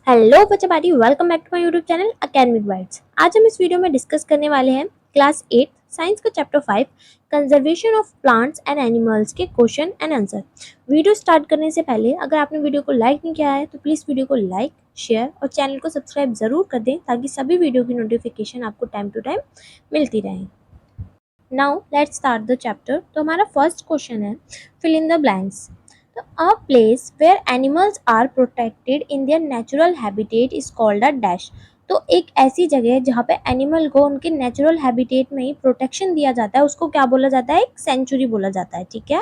Hello बच्चा party, welcome back to my YouTube channel academic bytes. आज हम इस वीडियो में डिस्कस करने वाले हैं क्लास 8 साइंस का chapter 5 conservation of plants and animals के question and answer. Video start करने से पहले अगर आपने वीडियो को लाइक नहीं किया है तो प्लीज़ वीडियो को लाइक, शेयर और चैनल को सब्सक्राइब ज़रूर कर दें ताकि सभी वीडियो की नोटिफिकेशन आपको टाइम टू टाइम मिलती रहे। Now let's start the chapter. तो हमारा फर्स्ट क्वेश्चन है फिल इन द ब्लैंक्स। तो a place where animals are protected in their natural habitat is called a dash. तो एक ऐसी जगह है जहाँ पे एनिमल को उनके नेचुरल हैबिटेट में ही प्रोटेक्शन दिया जाता है, उसको क्या बोला जाता है? एक सेंचुरी बोला जाता है। ठीक है।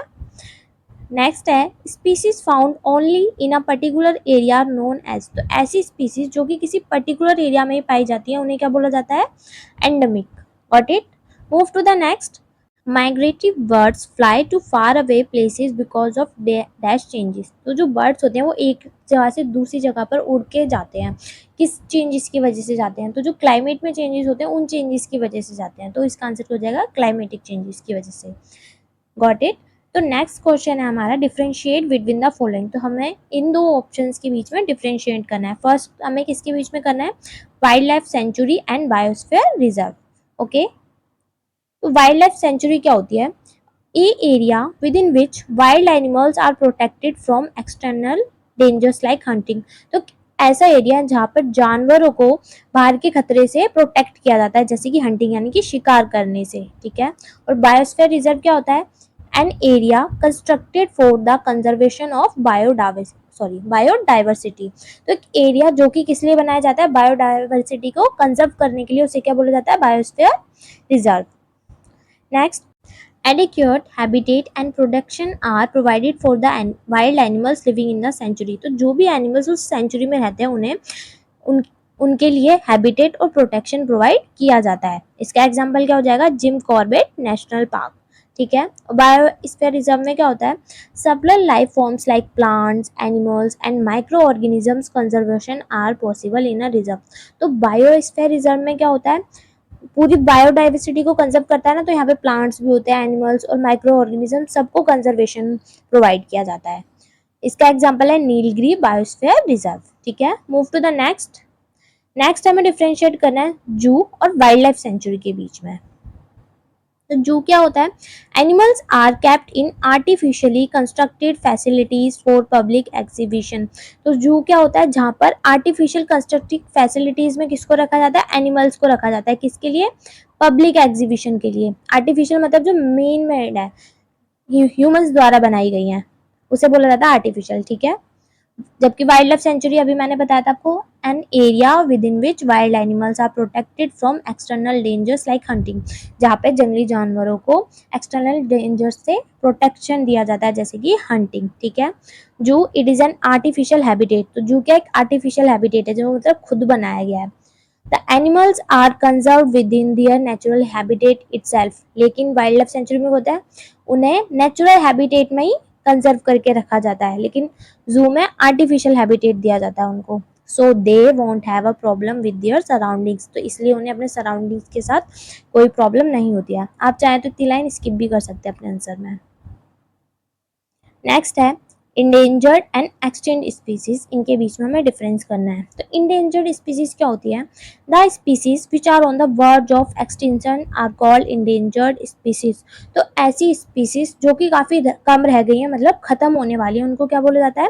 नेक्स्ट है species found only in a particular area known as. तो ऐसी स्पीसीज जो कि किसी पर्टिकुलर एरिया में ही पाई जाती है उन्हें क्या बोला जाता है? Endemic. Got it? Move to the next. Migratory birds fly to far away places because of dash changes. तो जो बर्ड्स होते हैं वो एक जगह से दूसरी जगह पर उड़ के जाते हैं, किस चेंजेस की वजह से जाते हैं? तो जो क्लाइमेट में चेंजेस होते हैं उन चेंजेस की वजह से जाते हैं। तो इसका आंसर हो जाएगा क्लाइमेटिक चेंजेस की वजह से। Got it? तो नेक्स्ट क्वेश्चन है हमारा डिफरेंशिएट बिटवीन द फॉलोइंग। तो हमें इन दो ऑप्शंस के बीच में डिफरेंशिएट करना है। फर्स्ट हमें किसके बीच में करना है? Wildlife sanctuary and biosphere reserve. Okay. तो वाइल्ड लाइफ सेंचुरी क्या होती है? A area within which wild animals are protected from external dangers like hunting. तो ऐसा एरिया है जहाँ पर जानवरों को बाहर के खतरे से प्रोटेक्ट किया जाता है, जैसे कि हंटिंग यानी कि शिकार करने से। ठीक है। और बायोस्फीयर रिजर्व क्या होता है? An area constructed for the conservation of biodiversity. तो एक एरिया जो कि किस लिए बनाया जाता है? बायोडाइवर्सिटी को कंजर्व करने के लिए, उसे क्या बोला जाता है? Biosphere reserve. Next, adequate habitat and protection are provided for the wild animals living in the sanctuary। तो जो भी एनिमल्स उस सेंचुरी में रहते हैं उन्हें उनके लिए हैबिटेट और प्रोटेक्शन प्रोवाइड किया जाता है। इसका एग्जांपल क्या हो जाएगा? Jim Corbett National Park. ठीक है। बायोस्फीयर रिजर्व में क्या होता है? Several life forms like plants, animals and micro organisms conservation are possible in a reserve. तो बायोस्फीयर रिजर्व में क्या होता है? पूरी बायोडाइवर्सिटी को कंजर्व करता है ना, तो यहाँ पे प्लांट्स भी होते हैं, एनिमल्स और माइक्रो ऑर्गेनिज्म, सबको कंजर्वेशन प्रोवाइड किया जाता है। इसका एग्जांपल है नीलगिरी बायोस्फीयर रिजर्व। ठीक है। Move to the next. Next हमें डिफरेंशिएट करना है जू और वाइल्ड लाइफ सेंचुरी के बीच में। तो जू क्या होता है? Animals are kept in artificially constructed facilities for public exhibition. तो जू क्या होता है? जहाँ पर आर्टिफिशियल कंस्ट्रक्टेड फैसिलिटीज में किसको रखा जाता है? एनिमल्स को रखा जाता है। किसके लिए? पब्लिक एग्जीबिशन के लिए। आर्टिफिशियल मतलब जो मेन मेड है, ह्यूमंस द्वारा बनाई गई हैं, उसे बोला जाता है आर्टिफिशियल। ठीक है। जबकि वाइल्ड लाइफ सेंचुरी अभी मैंने बताया था आपको, an area within which wild animals are protected from external dangers like hunting, जहाँ पे जंगली जानवरों को एक्सटर्नल डेंजर्स से प्रोटेक्शन दिया जाता है, जैसे कि हंटिंग। ठीक है। जू it is an artificial habitat. तो जू क्या एक आर्टिफिशियल हैबिटेट है, जो मतलब खुद बनाया गया है। The animals are conserve within their natural habitat itself. लेकिन वाइल्ड लाइफ सेंचुरी में होता है उन्हें नेचुरल हैबिटेट में ही कंजर्व करके रखा जाता है, लेकिन जू में आर्टिफिशियल हैबिटेट दिया जाता है उनको। So they won't have a problem with their surroundings. तो इसलिए उन्हें अपने सराउंडिंग्स के साथ कोई प्रॉब्लम नहीं होती है। आप चाहें तो इतनी लाइन स्किप भी कर सकते हैं अपने आंसर में। नेक्स्ट है इंडेंजर्ड एंड एक्सटिंक्ट स्पीसीज। इनके बीच में हमें डिफरेंस करना है। तो इंडेंजर्ड स्पीसीज क्या होती है? The species which are on the verge of extinction are called endangered species. तो ऐसी स्पीसीज जो कि काफी कम रह गई है, मतलब खत्म होने वाली है, उनको क्या बोला जाता है?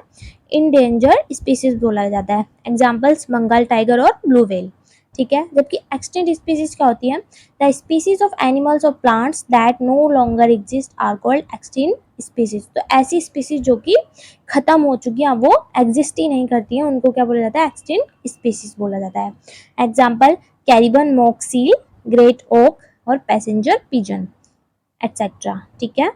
इंडेंजर्ड स्पीसीज बोला जाता है। एग्जाम्पल्स बंगाल टाइगर और ब्लू व्हेल। ठीक है। जबकि एक्सटिंक्ट स्पीसीज क्या होती है? द स्पीसीज ऑफ एनिमल्स और plants that no longer exist are called extinct species. तो ऐसी स्पीसीज जो कि खत्म हो चुकी हैं, वो एग्जिस्ट ही नहीं करती हैं, उनको क्या बोला जाता है? एक्सटिंक्ट स्पीसीज बोला जाता है। Example Caribbean monk seal, great auk और पैसेंजर पिजन एटसेट्रा। ठीक है।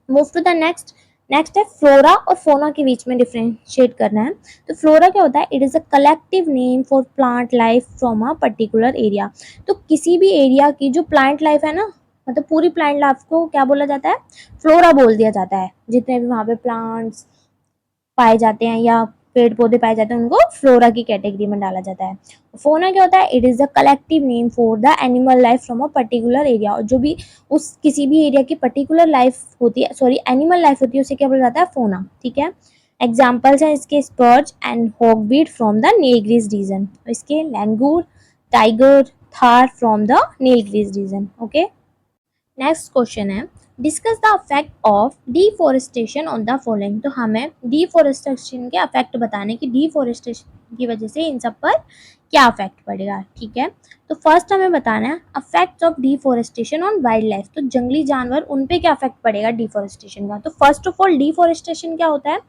Move to the next. Next है फ्लोरा और फोना के बीच में डिफरेंशिएट करना है। तो फ्लोरा क्या होता है? It is a collective name for plant life from a particular area. तो किसी भी एरिया की जो प्लांट लाइफ है ना, मतलब पूरी प्लांट लाइफ को क्या बोला जाता है? फ्लोरा बोल दिया जाता है। जितने भी वहाँ पे प्लांट्स पाए जाते हैं या पेड़ पौधे पाए जाते हैं, उनको फ्लोरा की कैटेगरी में डाला जाता है। फोना क्या होता है? It is the collective name for the animal life from a particular area. और जो भी उस किसी भी एरिया की पर्टिकुलर लाइफ होती है, सॉरी एनिमल लाइफ होती है, उसे क्या बोला जाता है? फोना। ठीक है। एग्जाम्पल्स हैं इसके spurge and hogweed from the Nilgiris region, इसके langur, tiger, tahr from the Nilgiris region. Okay, next question है discuss the effect of deforestation on the following. तो हमें डिफोरेस्टेशन के अफेक्ट बताने की डिफोरेस्टेशन की वजह से इन सब पर क्या अफेक्ट पड़ेगा। ठीक है, तो फर्स्ट हमें बताना है affects of deforestation on wild life. तो जंगली जानवर उन पे क्या अफेक्ट पड़ेगा डिफोरेस्टेशन का। तो फर्स्ट ऑफ ऑल डिफोरेस्टेशन क्या होता है,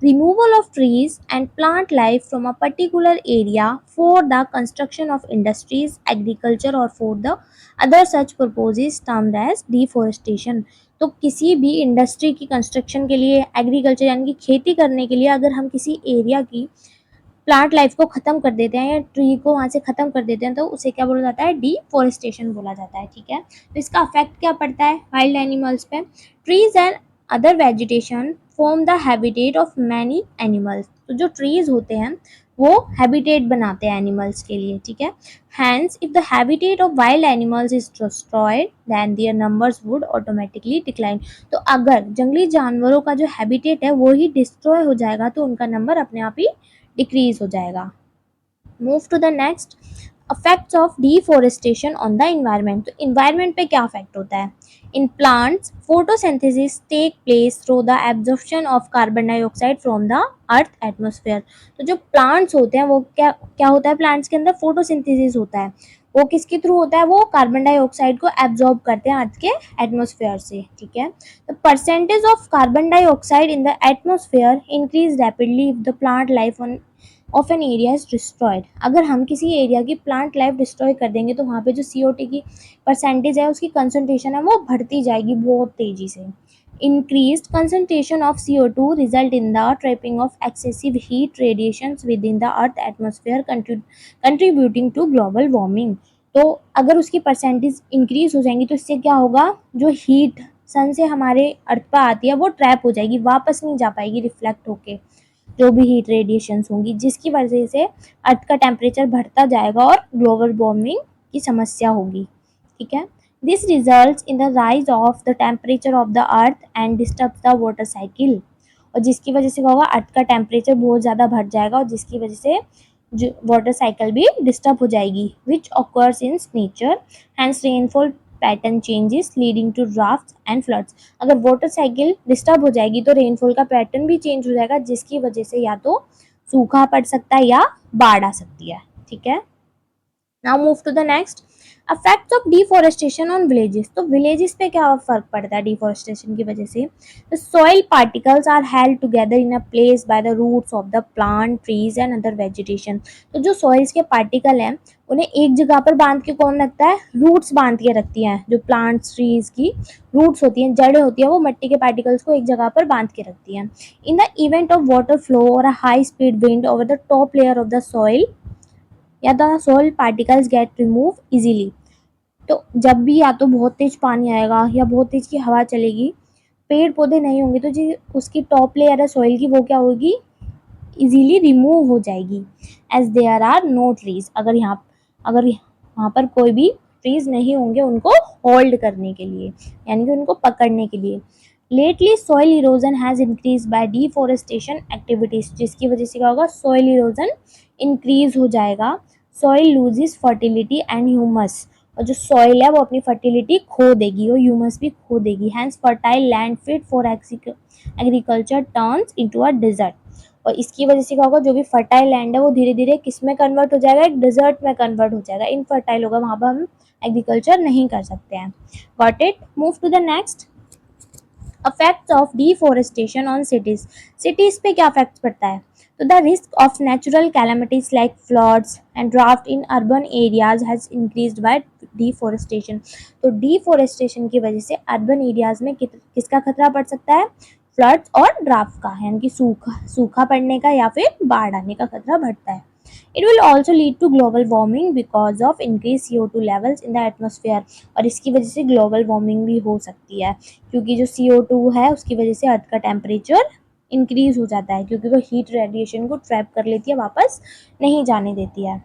removal of trees and plant life from a particular area for the construction of industries, agriculture or for the other such purposes termed as deforestation। तो किसी भी industry की construction के लिए, agriculture यानी कि खेती करने के लिए अगर हम किसी एरिया की प्लांट लाइफ को खत्म कर देते हैं या ट्री को वहां से खत्म कर देते हैं तो उसे क्या बोला जाता है, डिफोरेस्टेशन बोला जाता है। ठीक है, तो इसका अफेक्ट क्या पड़ता है वाइल्ड एनिमल्स पे। Trees and other vegetation form the habitat of many animals. तो जो ट्रीज होते हैं वो हैबिटेट बनाते हैं एनिमल्स के लिए। ठीक है, hence if the habitat of wild animals is destroyed then their numbers would automatically decline. तो अगर जंगली जानवरों का जो हैबिटेट है वो ही डिस्ट्रॉय हो जाएगा तो उनका नंबर अपने आप ही डिक्रीज हो जाएगा। Move to the next effects of deforestation on the environment. तो इन्वायरमेंट पे क्या अफेक्ट होता है। In plants photosynthesis take place through the absorption of carbon dioxide from the earth atmosphere. तो जो प्लांट्स होते हैं वो क्या क्या होता है, प्लांट्स के अंदर फोटोसिंथेसिस होता है। वो किसके थ्रू होता है, वो कार्बन डाइऑक्साइड को एब्जॉर्ब करते हैं अर्थ के एटमॉस्फेयर से। ठीक है, the percentage of carbon dioxide in the atmosphere increase rapidly if the plant life of an area is destroyed. अगर हम किसी एरिया की प्लांट लाइफ डिस्ट्रॉय कर देंगे तो वहाँ पे जो CO2 की परसेंटेज है, उसकी कंसंट्रेशन है वो बढ़ती जाएगी बहुत तेजी से। Increased concentration of CO2 result in the trapping of excessive heat radiations within the earth atmosphere contributing to global warming। तो अगर उसकी परसेंटेज इंक्रीज हो जाएंगी तो इससे क्या होगा, जो हीट सन से हमारे अर्थ पर आती है वो ट्रैप हो जाएगी, वापस नहीं जा पाएगी रिफ्लेक्ट होके जो भी हीट रेडिएशंस होंगी, जिसकी वजह से अर्थ का टेम्परेचर बढ़ता जाएगा और ग्लोबल वार्मिंग की समस्या होगी। ठीक है, this results in the rise of the temperature of the earth and disturbs the water cycle. और जिसकी वजह से क्या होगा, अर्थ का टेम्परेचर बहुत ज़्यादा बढ़ जाएगा और जिसकी वजह से जो वाटर साइकिल भी डिस्टर्ब हो जाएगी, which occurs in nature, hence rainfall pattern changes leading to droughts and floods. अगर वाटर साइकिल डिस्टर्ब हो जाएगी तो रेनफॉल का पैटर्न भी चेंज हो जाएगा, जिसकी वजह से या तो सूखा पड़ सकता है या बाढ़ आ सकती है। ठीक है, now move to the next effects of deforestation on villages. तो विलेजेस पे क्या फर्क पड़ता है डिफोरेस्टेशन की वजह से। The soil particles are held together in a place by the roots of the plant, trees and other vegetation. तो जो सॉइल्स के पार्टिकल हैं उन्हें एक जगह पर बांध के कौन रखता है, रूट्स बांध के रखती हैं। जो प्लांट्स ट्रीज की रूट्स होती हैं, जड़ें होती हैं, वो मिट्टी के पार्टिकल्स को एक जगह पर बांध के रखती हैं। In the event of water flow और a high speed wind over the top layer of the soil या the soil particles get remove easily. तो जब भी या तो बहुत तेज पानी आएगा या बहुत तेज की हवा चलेगी, पेड़ पौधे नहीं होंगे तो जी उसकी टॉप लेयर है सॉइल की वो क्या होगी, इजीली रिमूव हो जाएगी। As there are no trees, अगर वहाँ पर कोई भी ट्रीज नहीं होंगे उनको होल्ड करने के लिए, यानी कि उनको पकड़ने के लिए। Lately soil erosion has increase by deforestation activities, जिसकी वजह से क्या होगा, सॉइल इरोजन इंक्रीज हो जाएगा। Soil loses fertility and humus, और जो सॉइल है वो अपनी फर्टिलिटी खो देगी और ह्यूमस भी खो देगी। Hence fertile land fit for agriculture turns into a desert. और इसकी वजह से क्या होगा, जो भी फर्टाइल लैंड है वो धीरे धीरे किस में कन्वर्ट हो जाएगा, एक डिजर्ट में कन्वर्ट हो जाएगा, इनफर्टाइल होगा, वहां पर हम एग्रीकल्चर नहीं कर सकते हैं। Got it, move to the next effects of deforestation on cities. Cities पे क्या अफेक्ट पड़ता है, तो the risk of natural calamities like floods and drought in urban areas has increased by deforestation. तो डिफोरेस्टेशन की वजह से अर्बन एरियाज में किसका खतरा बढ़ सकता है, फ्लड्स और ड्राफ्ट का, यानी कि सूखा पड़ने का या फिर बाढ़ आने का खतरा बढ़ता है। It will also lead to global warming because of increased CO2 levels in the atmosphere। और इसकी वजह से ग्लोबल वार्मिंग भी हो सकती है, क्योंकि जो CO2 है उसकी वजह से अर्थ का टेम्परेचर इंक्रीज हो जाता है, क्योंकि वो हीट रेडिएशन को ट्रैप कर लेती है, वापस नहीं जाने देती है।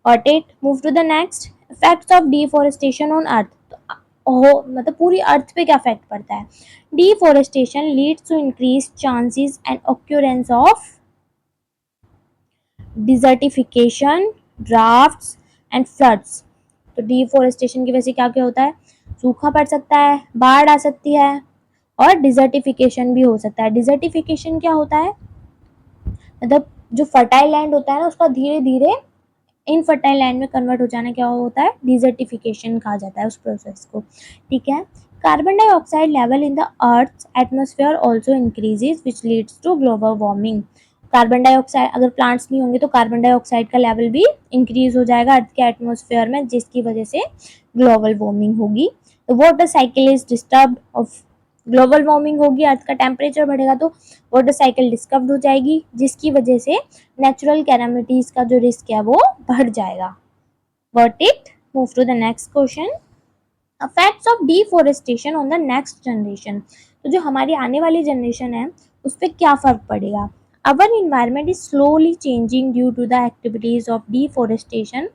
Got it? Move to the next effects of deforestation on earth। मतलब पूरी अर्थ पे क्या इफेक्ट पड़ता है। Deforestation leads to increase chances and occurrence of desertification, droughts and floods. तो डिफोरेस्टेशन की वजह से क्या क्या होता है, सूखा पड़ सकता है, बाढ़ आ सकती है, और डिजर्टिफिकेशन भी हो सकता है। डिजर्टिफिकेशन क्या होता है, मतलब जो फर्टाइल लैंड होता है ना उसका धीरे धीरे इनफर्टाइल लैंड में कन्वर्ट हो जाना क्या होता है, डिजर्टिफिकेशन कहा जाता है उस प्रोसेस को। ठीक है। Carbon dioxide level in the earth atmosphere also increases which leads to global warming. Carbon dioxide, अगर प्लांट्स नहीं होंगे तो कार्बन डाइऑक्साइड का लेवल भी इंक्रीज हो जाएगा अर्थ के एटमोस्फेयर में, जिसकी वजह से ग्लोबल वार्मिंग होगी। तो water cycle is disturb of, global warming होगी, अर्थ का टेम्परेचर बढ़ेगा तो वाटर साइकिल डिस्टर्ब हो जाएगी, जिसकी वजह से नेचुरल कैलामिटीज का जो रिस्क है वो बढ़ जाएगा। Got it? Move to the next question. Effects of deforestation on the next generation. तो जो हमारी आने वाली जनरेशन है उस पर क्या फर्क पड़ेगा। Our environment is slowly changing due to the activities of deforestation,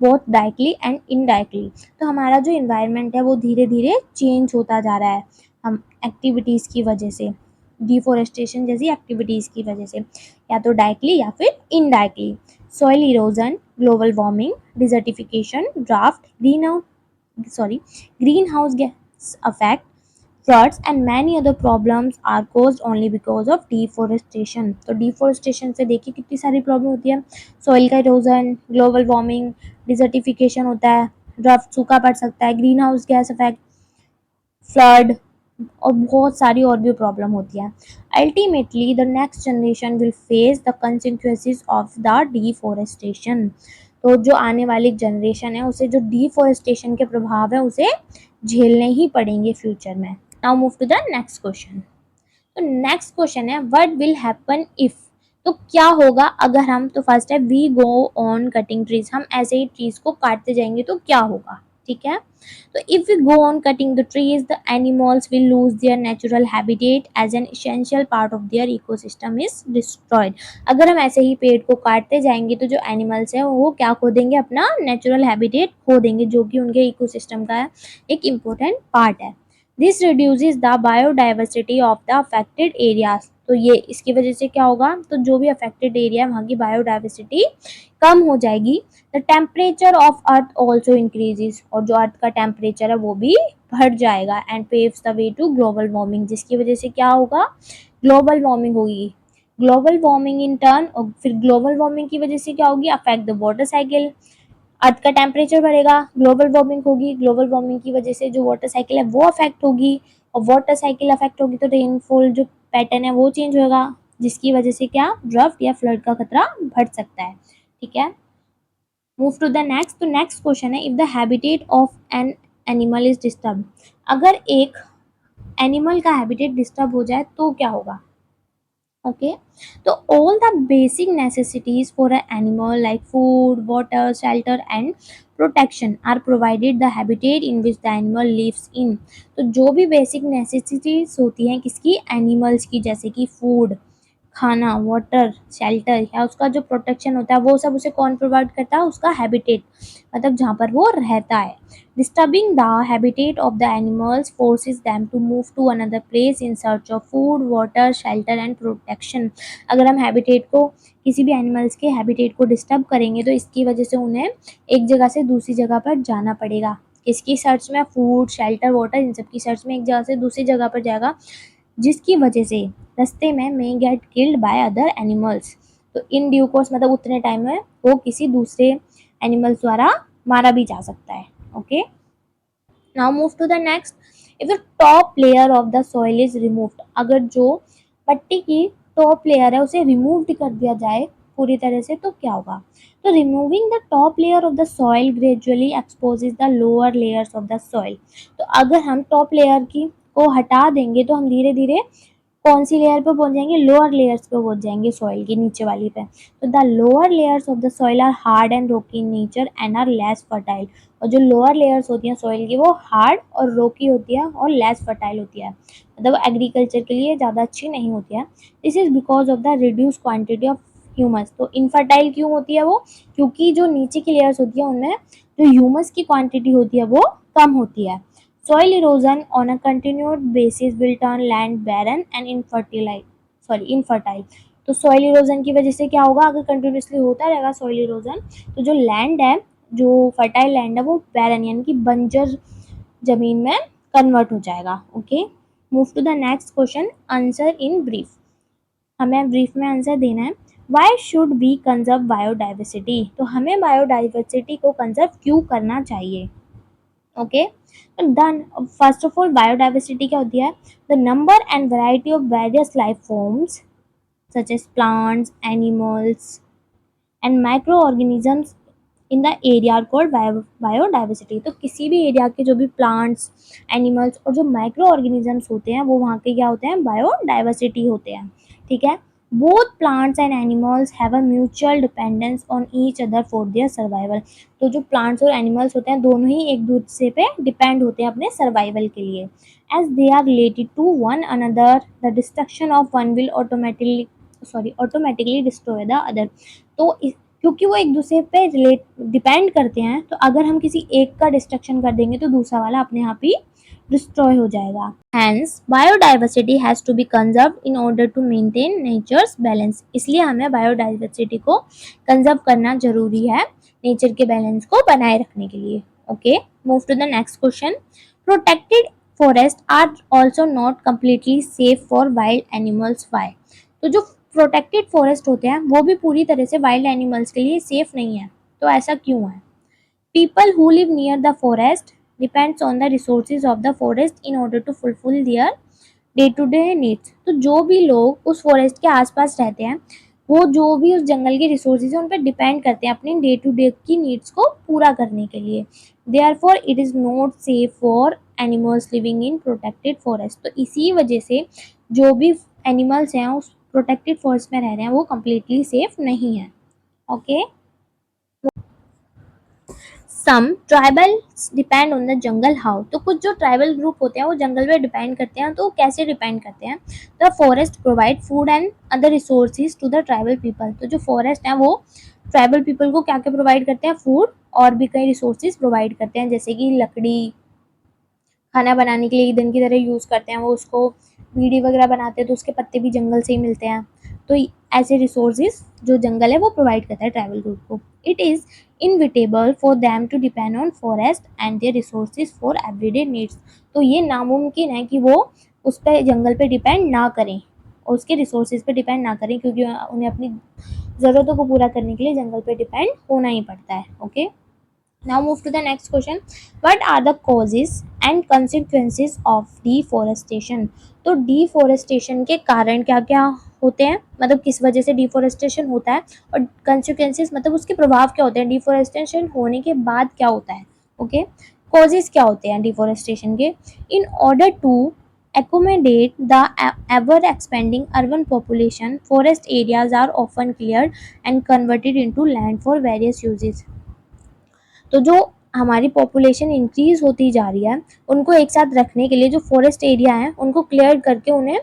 both directly and indirectly. तो हमारा जो environment है वो धीरे धीरे change होता जा रहा है हम एक्टिविटीज़ की वजह से, डिफोरेस्टेशन जैसी एक्टिविटीज़ की वजह से, या तो डायरेक्टली या फिर indirectly. Soil erosion, global warming, desertification, draft, greenhouse gas effect, floods and many other problems are caused only because of deforestation. तो डिफोरेस्टेशन से देखिए कितनी सारी प्रॉब्लम होती है, सॉइल का इरोजन, ग्लोबल वार्मिंग, डिजर्टिफिकेशन होता है, ड्राफ्ट सूखा पड़ सकता है, green house gas effect, flood, और बहुत सारी और भी प्रॉब्लम होती है। Ultimately the next generation will face the consequences of the deforestation. तो जो आने वाली जनरेशन है उसे जो डिफोरेस्टेशन के प्रभाव है उसे झेलने ही पड़ेंगे फ्यूचर में। Now move to the next question. तो नेक्स्ट क्वेश्चन है व्हाट विल हैपन इफ। तो क्या होगा अगर हम, तो फर्स्ट है we go on cutting trees, हम ऐसे ही ट्रीज को काटते जाएंगे तो क्या होगा। ठीक है। तो if we go on cutting the trees the animals will lose their natural habitat as an essential part of their ecosystem is destroyed. अगर हम ऐसे ही पेड़ को काटते जाएंगे तो जो एनिमल्स है वो क्या खो देंगे, अपना नेचुरल हैबिटेट खो देंगे, जो कि उनके इकोसिस्टम का एक इम्पोर्टेंट पार्ट है। This reduces the biodiversity of the affected areas. तो ये इसकी वजह से क्या होगा, तो जो भी अफेक्टेड एरिया है वहाँ की बायोडाइवर्सिटी कम हो जाएगी। The temperature of earth also increases, और जो अर्थ का टेम्परेचर है वो भी बढ़ जाएगा। And paves the way to global warming, जिसकी वजह से क्या होगा, ग्लोबल वार्मिंग होगी। ग्लोबल वार्मिंग इन टर्न, और फिर ग्लोबल वार्मिंग की वजह से क्या होगी, affect the water cycle, earth का टेम्परेचर बढ़ेगा, ग्लोबल वार्मिंग होगी, ग्लोबल वार्मिंग की वजह से जो वाटर साइकिल है वो अफेक्ट होगी, और वाटर साइकिल अफेक्ट होगी तो रेनफॉल जो पैटर्न है वो चेंज होगा, जिसकी वजह से क्या, ड्राफ्ट या फ्लड का खतरा बढ़ सकता है। ठीक है। Move to the next. तो नेक्स्ट क्वेश्चन है if the habitat of an animal is disturb. अगर एक एनिमल का हैबिटेट डिस्टर्ब हो जाए तो क्या होगा। ओके। तो all the basic necessities for an animal like food, water, shelter and protection are provided the habitat in which the animal lives in। तो जो भी बेसिक नेसेसिटीज होती हैं किसकी, एनिमल्स की, जैसे कि फूड, खाना, वाटर, शेल्टर, या उसका जो प्रोटेक्शन होता है वो सब उसे कौन प्रोवाइड करता है, उसका हैबिटेट, मतलब जहाँ पर वो रहता है। Disturbing the habitat of the animals forces them to move to another place in search of food, water, shelter and protection. अगर हम हैबिटेट को, किसी भी एनिमल्स के हैबिटेट को डिस्टर्ब करेंगे तो इसकी वजह से उन्हें एक जगह से दूसरी जगह पर जाना पड़ेगा। किसकी सर्च में, फूड, शेल्टर, वाटर, इन सब की सर्च में एक जगह से दूसरी जगह पर जाएगा, जिसकी वजह से रास्ते में मे get killed by other animals. तो इन ड्यू कोर्स, मतलब उतने टाइम में वो किसी दूसरे एनिमल्स द्वारा मारा भी जा सकता है। Okay. Now move to the next. If the top layer of the soil is removed, अगर जो पट्टी की टॉप लेयर है उसे रिमूव कर दिया जाए पूरी तरह से तो क्या होगा। तो removing the top layer of the soil gradually exposes the lower layers of the soil. तो अगर हम टॉप लेयर की को हटा देंगे तो हम धीरे धीरे कौन सी लेयर पे पहुंच जाएंगे, लोअर लेयर्स पे पहुंच जाएंगे, सॉइल की नीचे वाली पे। तो the lower layers of the soil are hard and rocky in nature and are less fertile. और जो लोअर लेयर्स होती हैं सॉइल की वो हार्ड और रोकी होती है और लेस फर्टाइल होती है, मतलब एग्रीकल्चर के लिए ज़्यादा अच्छी नहीं होती है। This is because of the reduce quantity of humus. तो इनफर्टाइल क्यों होती है वो, क्योंकि जो नीचे की लेयर्स होती है उनमें जो ह्यूमस की क्वांटिटी होती है वो कम होती है। Soil erosion on a continued basis will turn land barren and infertile. तो सॉइल इरोजन की वजह से क्या होगा, अगर कंटिन्यूसली होता रहेगा सॉइल इरोजन, तो जो लैंड है, जो फर्टाइल लैंड है, वो बैरन यानी कि बंजर जमीन में कन्वर्ट हो जाएगा. Okay, move to the next question. Answer in brief. हमें ब्रीफ में आंसर देना है. Why should be conserve biodiversity. तो हमें बायोडाइवर्सिटी को कंजर्व क्यों करना चाहिए. Okay, done. First of all biodiversity क्या होती है, the number and variety of various life forms such as plants, animals and micro organisms in the area are called biodiversity. तो किसी भी एरिया के जो भी प्लांट्स, एनिमल्स और जो माइक्रो ऑर्गेनिजम्स होते हैं वो वहाँ के क्या होते हैं, बायोडाइवर्सिटी होते हैं. ठीक है. Both plants and animals have a mutual dependence on each other for their survival. तो जो प्लांट्स और एनिमल्स होते हैं दोनों ही एक दूसरे पे डिपेंड होते हैं अपने सर्वाइवल के लिए. As they are related to one another, the destruction of one will automatically destroy the other. तो क्योंकि वो एक दूसरे पे रिलेट डिपेंड करते हैं, तो अगर हम किसी एक का डिस्ट्रक्शन कर देंगे तो दूसरा वाला अपने आप ही डिस्ट्रॉय हो जाएगा. Hence biodiversity has to be conserve in order to maintain nature's balance. इसलिए हमें बायोडाइवर्सिटी को कंजर्व करना जरूरी है नेचर के बैलेंस को बनाए रखने के लिए. Okay, move to the next question. Protected forest are also not completely safe for wild animals. Why. तो जो प्रोटेक्टेड फॉरेस्ट होते हैं वो भी पूरी तरह से वाइल्ड एनिमल्स के लिए सेफ नहीं है. तो ऐसा क्यों है. People who live near the forest depends on the resources of the forest in order to fulfil their day to day needs. तो जो भी लोग उस फॉरेस्ट के आसपास रहते हैं वो जो भी उस जंगल के रिसोर्सेज है उन पर डिपेंड करते हैं अपनी डे टू डे की नीड्स को पूरा करने के लिए. Therefore it is not safe for animals living in protected forest. तो इसी वजह से जो भी एनिमल्स हैं उस प्रोटेक्टेड फॉरेस्ट में रह रहे हैं वो कम्प्लीटली सेफ नहीं है. Okay, some tribal depend on the jungle. How. तो कुछ जो ट्राइबल ग्रुप होते हैं वो जंगल पे डिपेंड करते हैं. तो कैसे डिपेंड करते हैं. The forest provide food and other resources to the tribal people. तो जो फॉरेस्ट है वो ट्राइबल पीपल को क्या क्या प्रोवाइड करते हैं, फूड और भी कई रिसोर्सेज प्रोवाइड करते हैं, जैसे कि लकड़ी, खाना बनाने के लिए ईंधन की तरह यूज़ करते हैं वो उसको, बीड़ी वगैरह बनाते हैं तो उसके पत्ते भी जंगल से ही मिलते हैं. तो ऐसे रिसोर्सेज जो जंगल है वो प्रोवाइड करता है ट्राइबल ग्रुप को. It is inevitable for them to depend on forest and their resources for everyday needs. तो ये नामुमकिन है कि वो उस पर जंगल पे डिपेंड ना करें और उसके रिसोर्सेज पे डिपेंड ना करें, क्योंकि उन्हें अपनी ज़रूरतों को पूरा करने के लिए जंगल पे डिपेंड होना ही पड़ता है. Okay, now move to the next question. What are the causes and consequences of deforestation. तो डिफोरेस्टेशन के कारण क्या क्या होते हैं, मतलब किस वजह से डिफोरेस्टेशन होता है, और कंसिक्वेंसेस मतलब उसके प्रभाव क्या होते हैं, डिफोरेस्टेशन होने के बाद क्या होता है. ओके, कॉजेज क्या होते हैं डिफोरेस्टेशन के. In order to accommodate the ever expanding urban population, forest areas are often cleared and converted into land for various uses. तो जो हमारी पॉपुलेशन इंक्रीज होती जा रही है उनको एक साथ रखने के लिए जो फॉरेस्ट एरिया है उनको क्लियर करके उन्हें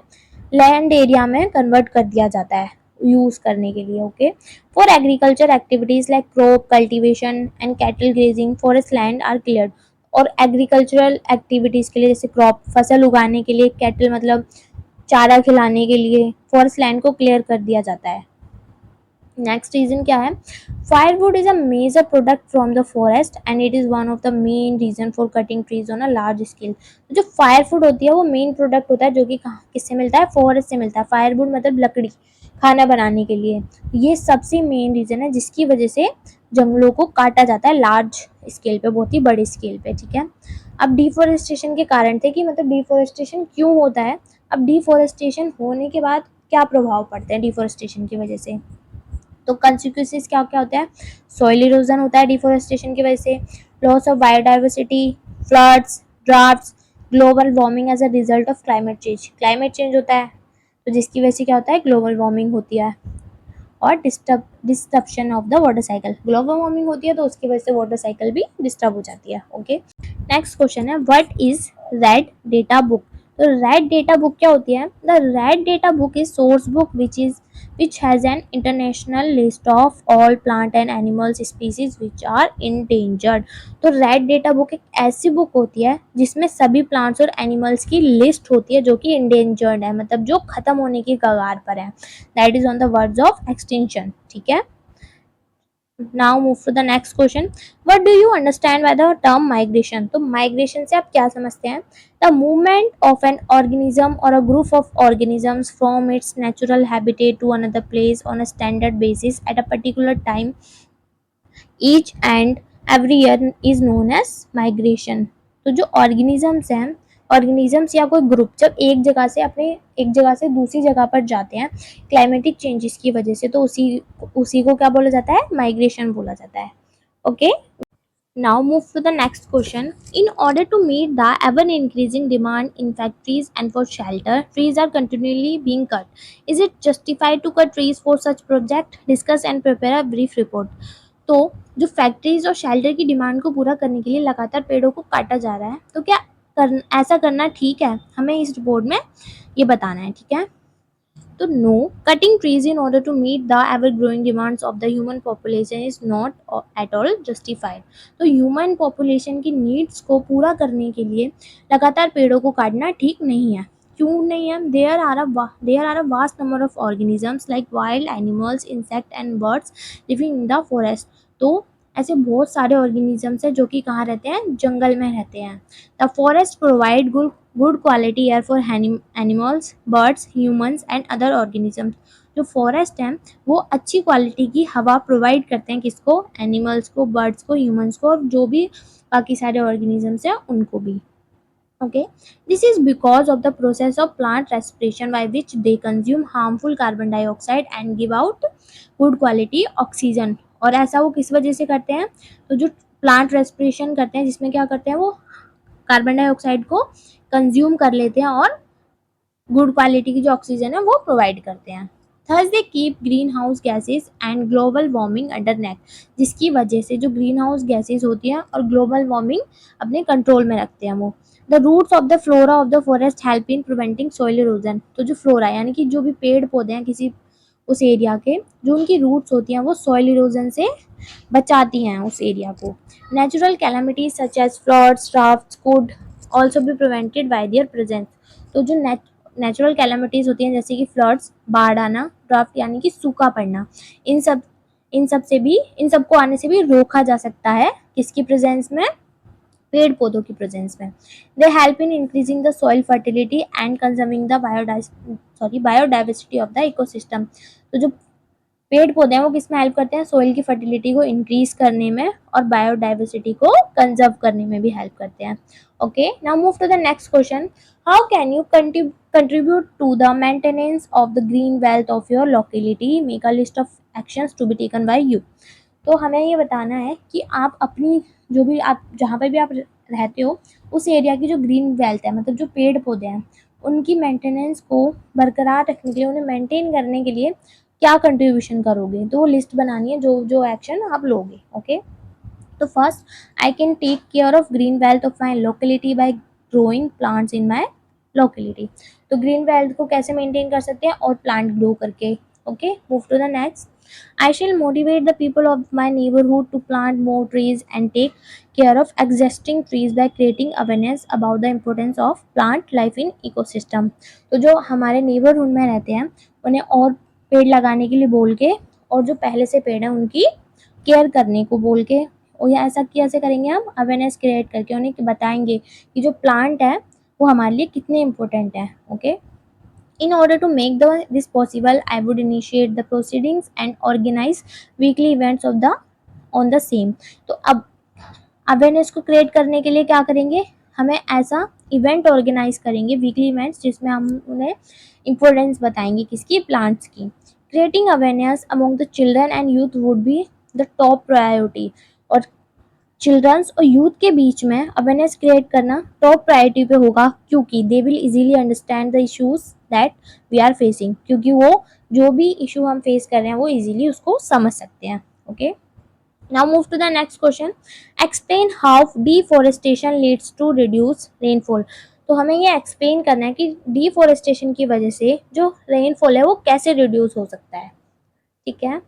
लैंड एरिया में कन्वर्ट कर दिया जाता है यूज करने के लिए. Okay, for agriculture activities like crop cultivation and cattle grazing forest land are cleared. और एग्रीकल्चरल एक्टिविटीज के लिए जैसे क्रॉप फसल उगाने के लिए, कैटल मतलब चारा खिलाने के लिए फॉरेस्ट लैंड को क्लियर कर दिया जाता है. नेक्स्ट रीजन क्या है, firewood is a major product from the forest and it is one of the main reason for cutting trees on a large scale. जो फायरवुड होती है वो मेन प्रोडक्ट होता है जो कि किससे मिलता है, फॉरेस्ट से मिलता है. फायरवुड मतलब लकड़ी खाना बनाने के लिए. ये सबसे मेन रीजन है जिसकी वजह से जंगलों को काटा जाता है लार्ज स्केल पे, बहुत ही बड़े स्केल पे. ठीक है, अब डिफोरेस्टेशन के कारण थे कि मतलब डिफोरेस्टेशन क्यों होता है. अब डिफोरेस्टेशन होने के बाद क्या प्रभाव पड़ते हैं डिफोरेस्टेशन की वजह से. तो कंसिक्वेंसेस क्या क्या होता है, सॉइल इरोजन होता है डिफोरेस्टेशन की वजह से, loss of biodiversity, floods, droughts, global warming as a result of climate change. Climate change होता है तो जिसकी वजह से क्या होता है, ग्लोबल वार्मिंग होती है. और disturbance of the water cycle, global warming होती है तो उसकी वजह से वाटर साइकिल भी डिस्टर्ब हो जाती है. ओके, नेक्स्ट क्वेश्चन है what is red data book. तो रेड डेटा बुक क्या होती है? The red data book is source book which has an international list of all plant and animals species which are endangered. तो red data book एक ऐसी book होती है जिसमें सभी प्लांट्स और एनिमल्स की लिस्ट होती है जो कि इंडेंजर्ड है, मतलब जो खत्म होने की कगार पर है, that is on the words of extinction. ठीक है. Now move to the next question. What do you understand by the term migration? तो माइग्रेशन से आप क्या समझते हैं? The movement of an organism और a group of organisms from its natural habitat to another place on a standard basis at a particular time each and every year is known as migration. तो जो organisms हैं, organisms या कोई group जब एक जगह से दूसरी जगह पर जाते हैं क्लाइमेटिक चेंजेस की वजह से, तो उसी को क्या बोला जाता है? माइग्रेशन बोला जाता है. Okay. Now move to the next question. In order to meet the ever increasing demand in factories and for shelter, trees are continually being cut. Is it justified to cut trees for such project? Discuss and prepare a brief report. तो जो factories और shelter की demand को पूरा करने के लिए लगातार पेड़ों को काटा जा रहा है, तो क्या ऐसा करना ठीक है? हमें इस रिपोर्ट में ये बताना है. ठीक है. तो no, cutting trees in order to meet the ever growing demands of the human population is not at all justified. तो ह्यूमन पॉपुलेशन की नीड्स को पूरा करने के लिए लगातार पेड़ों को काटना ठीक नहीं है. क्यों नहीं है? There are a vast number of organisms like wild animals, insect and birds living in the forest. तो ऐसे बहुत सारे ऑर्गेनिजम्स हैं जो कि कहाँ रहते हैं? जंगल में रहते हैं. The forest provide good quality air for animals, birds, humans and other organisms. जो फॉरेस्ट हैं वो अच्छी क्वालिटी की हवा प्रोवाइड करते हैं. किसको? एनिमल्स को, बर्ड्स को, ह्यूमंस को, और जो भी बाकी सारे ऑर्गेनिजम्स हैं उनको भी. Okay, this is because of the process of plant respiration by which they consume harmful carbon dioxide and give out good quality oxygen. और ऐसा वो किस वजह से करते हैं? तो जो प्लांट रेस्पिरेशन करते हैं जिसमें क्या करते हैं, वो कार्बन डाइऑक्साइड को कंज्यूम कर लेते हैं और गुड क्वालिटी की जो ऑक्सीजन है वो प्रोवाइड करते हैं. Thus they keep greenhouse gases and global warming under neck. जिसकी वजह से जो ग्रीन हाउस गैसेज होती है और ग्लोबल वार्मिंग अपने कंट्रोल में रखते हैं वो. The roots of the flora of the forest help in preventing soil erosion. तो जो फ्लोरा यानी कि जो भी पेड़ पौधे हैं किसी उस एरिया के, जो उनकी रूट्स होती हैं वो सॉइल इरोजन से बचाती हैं उस एरिया को. Natural calamities such as floods, droughts could also be prevented by their presence. तो जो नेचुरल कैलामिटीज होती हैं जैसे कि फ्लड्स, बाढ़ आना, ड्राफ्ट यानी कि सूखा पड़ना, इन सब को आने से भी रोका जा सकता है. किसकी प्रेजेंस में? पेड़ पौधों की प्रेजेंस में. They help in increasing the soil fertility and conserving the biodiversity of the ecosystem. तो जो पेड़ पौधे हैं वो किस में हेल्प करते हैं? सॉइल की फर्टिलिटी को इंक्रीज करने में और बायोडाइवर्सिटी को कंजर्व करने में भी हेल्प करते हैं. Okay, now move to the next question. How can you contribute to the maintenance of the green wealth of your locality? Make a list of actions to be taken by you. तो हमें ये बताना है कि आप अपनी जो भी आप जहाँ पर भी आप रहते हो उस एरिया की जो ग्रीन वेल्थ है, मतलब जो पेड़ पौधे हैं उनकी मेंटेनेंस को बरकरार रखने के लिए, उन्हें मेंटेन करने के लिए क्या कंट्रीब्यूशन करोगे. तो वो लिस्ट बनानी है जो जो एक्शन आप लोगे. ओके. तो first, I can take care of green wealth of my locality by growing plants in my locality. तो ग्रीन वेल्थ को कैसे मेंटेन कर सकते हैं? और प्लांट ग्रो करके. Okay, move to the next. I shall motivate the people of my neighborhood to plant more trees and take care of existing trees by creating awareness about the importance of plant life in ecosystem. तो जो हमारे neighborhood में रहते हैं उन्हें और पेड़ लगाने के लिए बोल के, और जो पहले से पेड़ हैं उनकी केयर करने को बोल के, और ऐसा कैसे करेंगे? हम अवेयरनेस क्रिएट करके उन्हें बताएंगे कि जो प्लांट है वो हमारे लिए कितने इम्पोर्टेंट है. Okay. In order to make this possible, I would initiate the proceedings and organize weekly events on the same. तो अब अवेयरनेस को क्रिएट करने के लिए क्या करेंगे? हमें ऐसा इवेंट ऑर्गेनाइज करेंगे, वीकली इवेंट्स, जिसमें हम उन्हें इम्पोर्टेंस बताएंगे किसकी? प्लांट्स की. Creating awareness among the children and youth would be the top priority. और चिल्ड्रंस और यूथ के बीच में अवेयरनेस क्रिएट करना टॉप प्रायोरिटी पे होगा, क्योंकि they will easily understand the issues that we are facing. क्योंकि वो जो भी इशू हम फेस कर रहे हैं वो इजीली उसको समझ सकते हैं. Okay. Now move to the next question. Explain how deforestation leads to reduce rainfall. तो हमें ये एक्सप्लेन करना है कि डिफॉरेस्टेशन की वजह से जो रेनफॉल है वो कैसे रिड्यूस हो सकता है। ठीक है,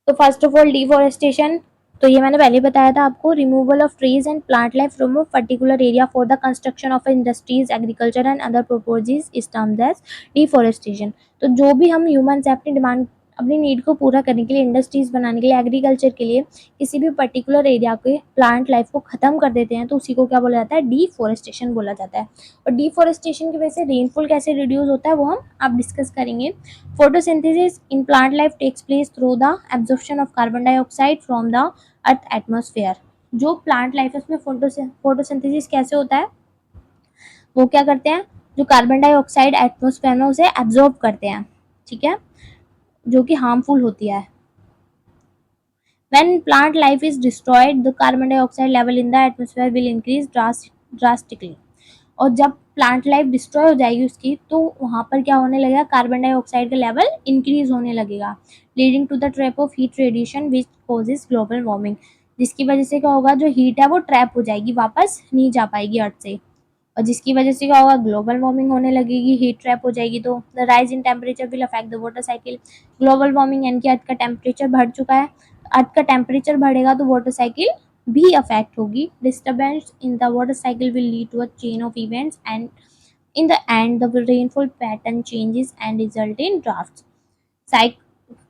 तो फर्स्ट ऑफ ऑल डिफॉरेस्टेशन, तो ये मैंने पहले बताया था आपको, removal of trees and plant life from a particular area for the construction of industries, agriculture and other purposes is termed as deforestation. तो जो भी हम ह्यूमंस अपनी डिमांड, अपनी नीड को पूरा करने के लिए, इंडस्ट्रीज बनाने के लिए, एग्रीकल्चर के लिए किसी भी पर्टिकुलर एरिया के प्लांट लाइफ को खत्म कर देते हैं, तो उसी को क्या बोला जाता है, डिफॉरेस्टेशन बोला जाता है। और डिफॉरेस्टेशन की वजह से रेनफॉल कैसे रिड्यूस होता है वो हम अब डिस्कस करेंगे। Photosynthesis in plant life takes place through the absorption of carbon dioxide from the earth atmosphere। जो प्लांट लाइफ है उसमें फोटोसिंथेसिस कैसे होता है, वो क्या करते हैं, जो कार्बन डाइऑक्साइड एटमॉस्फेयर में उसे एब्जॉर्ब करते हैं, ठीक है, जो कि हार्मफुल होती है। When plant life is destroyed, the carbon dioxide level in the atmosphere will increase drastically। और जब प्लांट लाइफ डिस्ट्रॉय हो जाएगी उसकी, तो वहां पर क्या होने लगेगा, कार्बन डाइऑक्साइड का लेवल इंक्रीज होने लगेगा, leading to the trap of heat radiation which causes global warming. जिसकी वजह से क्या होगा, जो हीट है वो ट्रैप हो जाएगी, वापस नहीं जा पाएगी अर्थ से, और जिसकी वजह से क्या होगा, ग्लोबल वार्मिंग होने लगेगी, हीट ट्रैप हो जाएगी। तो the rise in temperature will affect the water cycle. Global warming यानी कि अर्थ का टेम्परेचर बढ़ चुका है, अर्थ का टेम्परेचर बढ़ेगा तो वाटर साइकिल भी अफेक्ट होगी। Disturbance in the water cycle will lead to a chain of events and in the end the rainfall pattern changes and result in drought.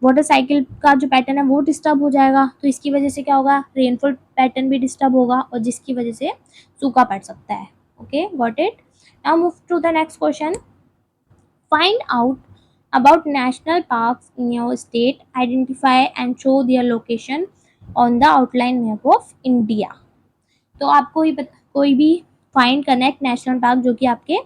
Water cycle का जो पैटर्न है वो disturb हो जाएगा, तो इसकी वजह से क्या होगा, रेनफॉल पैटर्न भी डिस्टर्ब होगा, और जिसकी वजह से सूखा पड़ सकता है। Okay, got it. Now move to the next question. Find out about national parks in your state, identify and show their location on the outline map of India। तो आपको कोई भी फाइंड करना है एक नेशनल पार्क जो कि आपके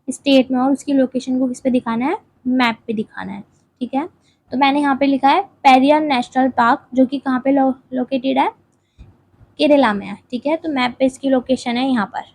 स्टेट में, और उसकी लोकेशन को किस पे दिखाना है, मैप पे दिखाना है। ठीक है, तो मैंने यहाँ पे लिखा है पेरियार नेशनल पार्क, जो कि कहाँ पे लोकेटेड है, केरला में है। ठीक है, तो मैप पे इसकी लोकेशन है यहाँ पर।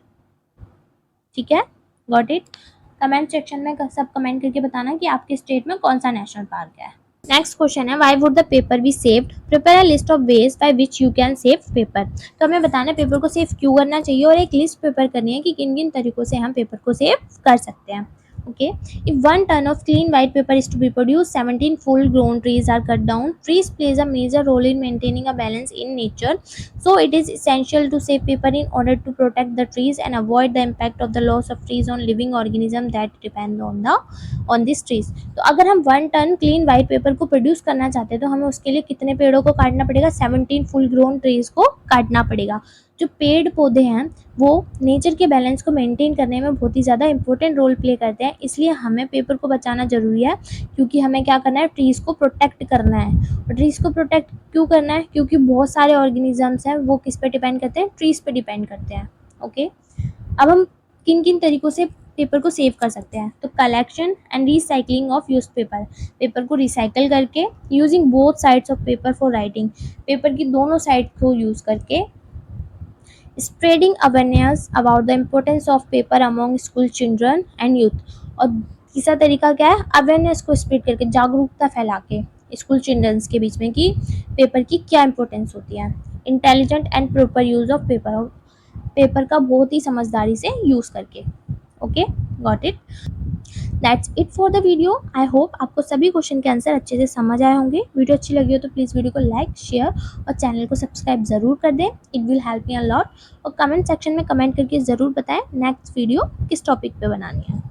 ठीक है, गॉट इट। कमेंट सेक्शन में सब कमेंट करके बताना कि आपके स्टेट में कौन सा नेशनल पार्क है। नेक्स्ट क्वेश्चन है, why would the paper be saved, prepare a list of ways by which you can save paper. तो हमें बताना है पेपर को सेव क्यों करना चाहिए, और एक लिस्ट प्रिपेयर करनी है कि किन किन तरीकों से हम पेपर को सेव कर सकते हैं। Okay, if 1 ton of clean white paper is to be produced, 17 full grown trees are cut down. Trees plays a major role in maintaining a balance in nature, so it is essential to save paper in order to protect the trees and avoid the impact of the loss of trees on living organisms that depend on these trees। तो अगर हम 1 ton clean white paper को produce करना चाहते हैं तो हमें उसके लिए कितने पेड़ों को काटना पड़ेगा, 17 फुल ग्रोन ट्रीज को काटना पड़ेगा। जो पेड़ पौधे हैं वो नेचर के बैलेंस को मेंटेन करने में बहुत ही ज़्यादा इंपॉर्टेंट रोल प्ले करते हैं, इसलिए हमें पेपर को बचाना ज़रूरी है, क्योंकि हमें क्या करना है, ट्रीज़ को प्रोटेक्ट करना है। और ट्रीज़ को प्रोटेक्ट क्यों करना है, क्योंकि बहुत सारे ऑर्गेनिजम्स हैं वो किस पे डिपेंड करते हैं, ट्रीज़ पे डिपेंड करते हैं। ओके, अब हम किन किन तरीक़ों से पेपर को सेव कर सकते हैं, तो collection and recycling of use paper, paper को रिसाइकल करके, using both sides of paper for writing, paper की दोनों साइड को यूज़ करके, spreading awareness about the importance of paper among school children and youth. और तीसरा तरीका क्या है, अवेयरनेस को स्प्रेड करके, जागरूकता फैला के स्कूल चिल्ड्रंस के बीच में कि पेपर की क्या इंपॉर्टेंस होती है। Intelligent and proper use of paper, paper का बहुत ही समझदारी से यूज़ करके। Okay, got it. That's it for the video. I hope आपको सभी क्वेश्चन के आंसर अच्छे से समझ आए होंगे। वीडियो अच्छी लगी हो तो प्लीज़ वीडियो को लाइक, शेयर और चैनल को सब्सक्राइब ज़रूर कर दें, it will help me a lot. और कमेंट सेक्शन में कमेंट करके ज़रूर बताएं नेक्स्ट वीडियो किस टॉपिक पे बनानी है।